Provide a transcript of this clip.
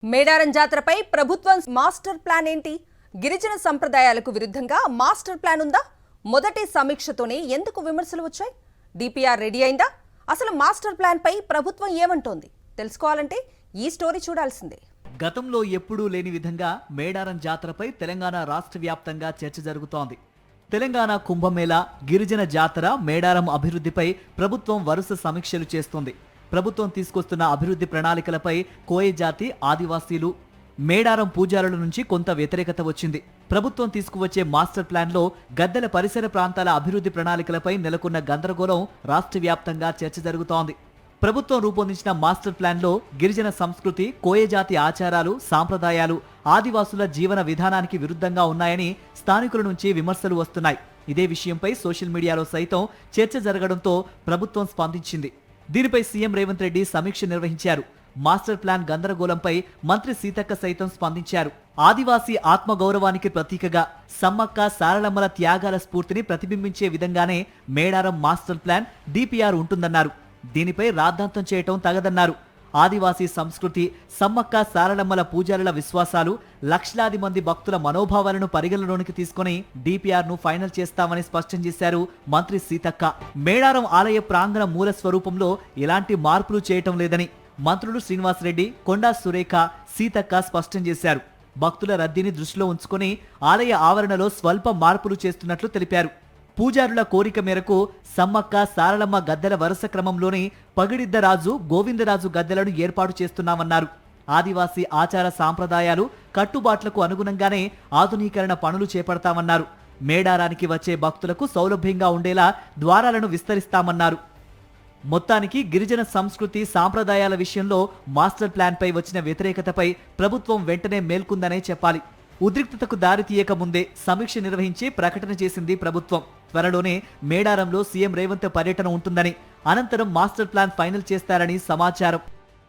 మేడారం జాతరపై ప్రభుత్వం master plan ఏంటి? గిరిజన సంప్రదాయాలకు విరుద్ధంగా మాస్టర్ ప్లాన్ ఉందా? మొదటి సమీక్షతోనే ఎందుకు విమర్శలు వచ్చాయి? డిపిఆర్ రెడీ అయిందా? అసలు మాస్టర్ ప్లాన్ పై ప్రభుత్వం ఏమంటోంది? తెలుసుకోవాలంటే ఈ స్టోరీ చూడాల్సిందే. గతంలో ఎప్పుడూ లేని విధంగా మేడారం జాతరపై తెలంగాణ రాష్ట్ర వ్యాప్తంగా చర్చ జరుగుతోంది. తెలంగాణ కుంభమేళా, గిరిజన జాతర, మేడారం అభివృద్ధిపై ప్రభుత్వం వరుస సమీక్షలు చేస్తోంది. ప్రభుత్వం తీసుకొస్తున్న అభివృద్ధి ప్రణాళికలపై కోయ జాతి, ఆదివాసీలు, మేడారం పూజారుల నుంచి కొంత వ్యతిరేకత వచ్చింది. ప్రభుత్వం తీసుకువచ్చే మాస్టర్ ప్లాన్లో గద్దెల పరిసర ప్రాంతాల అభివృద్ధి ప్రణాళికలపై నెలకొన్న గందరగోళం రాష్ట్ర వ్యాప్తంగా చర్చ జరుగుతోంది. ప్రభుత్వం రూపొందించిన మాస్టర్ ప్లాన్లో గిరిజన సంస్కృతి, కోయ జాతి ఆచారాలు, సాంప్రదాయాలు, ఆదివాసుల జీవన విధానానికి విరుద్ధంగా ఉన్నాయని స్థానికుల నుంచి విమర్శలు వస్తున్నాయి. ఇదే విషయంపై సోషల్ మీడియాలో సైతం చర్చ జరగడంతో ప్రభుత్వం స్పందించింది. దీనిపై సీఎం రేవంత్ రెడ్డి సమీక్ష నిర్వహించారు. మాస్టర్ ప్లాన్ గందరగోళంపై మంత్రి సీతక్క సైతం స్పందించారు. ఆదివాసీ ఆత్మగౌరవానికి ప్రతీకగా సమ్మక్క సారలమ్మల త్యాగాల స్ఫూర్తిని ప్రతిబింబించే విధంగానే మేడారం మాస్టర్ ప్లాన్ డిపిఆర్ ఉంటుందన్నారు. దీనిపై రాద్ధాంతం చేయటం తగదన్నారు. ఆదివాసీ సంస్కృతి, సమ్మక్క సారలమ్మల పూజారుల విశ్వాసాలు, లక్షలాది మంది భక్తుల మనోభావాలను పరిగణలోనికి తీసుకుని డిపిఆర్ ను ఫైనల్ చేస్తామని స్పష్టం చేశారు మంత్రి సీతక్క. మేడారం ఆలయ ప్రాంగణ మూల స్వరూపంలో ఎలాంటి మార్పులు చేయటం లేదని మంత్రులు శ్రీనివాసరెడ్డి, కొండా సురేఖ, సీతక్క స్పష్టం చేశారు. భక్తుల రద్దీని దృష్టిలో ఉంచుకుని ఆలయ ఆవరణలో స్వల్ప మార్పులు చేస్తున్నట్లు తెలిపారు. పూజారుల కోరిక మేరకు సమ్మక్క సారలమ్మ గద్దెల వరుస క్రమంలోనే పగిడిద్దరాజు, గోవిందరాజు గద్దెలను ఏర్పాటు చేస్తున్నామన్నారు. ఆదివాసీ ఆచార సాంప్రదాయాలు, కట్టుబాట్లకు అనుగుణంగానే ఆధునీకరణ పనులు చేపడతామన్నారు. మేడారానికి వచ్చే భక్తులకు సౌలభ్యంగా ఉండేలా ద్వారాలను విస్తరిస్తామన్నారు. మొత్తానికి గిరిజన సంస్కృతి, సాంప్రదాయాల విషయంలో మాస్టర్ ప్లాన్ పై వచ్చిన వ్యతిరేకతపై ప్రభుత్వం వెంటనే మేల్కొందనే చెప్పాలి. ఉద్రిక్తతకు దారి తీయక ముందే సమీక్ష నిర్వహించి ప్రకటన చేసింది ప్రభుత్వం. త్వరలోనే మేడారంలో సీఎం రేవంత్ పర్యటన ఉంటుందని, అనంతరం మాస్టర్ ప్లాన్ ఫైనల్ చేస్తారని సమాచారం.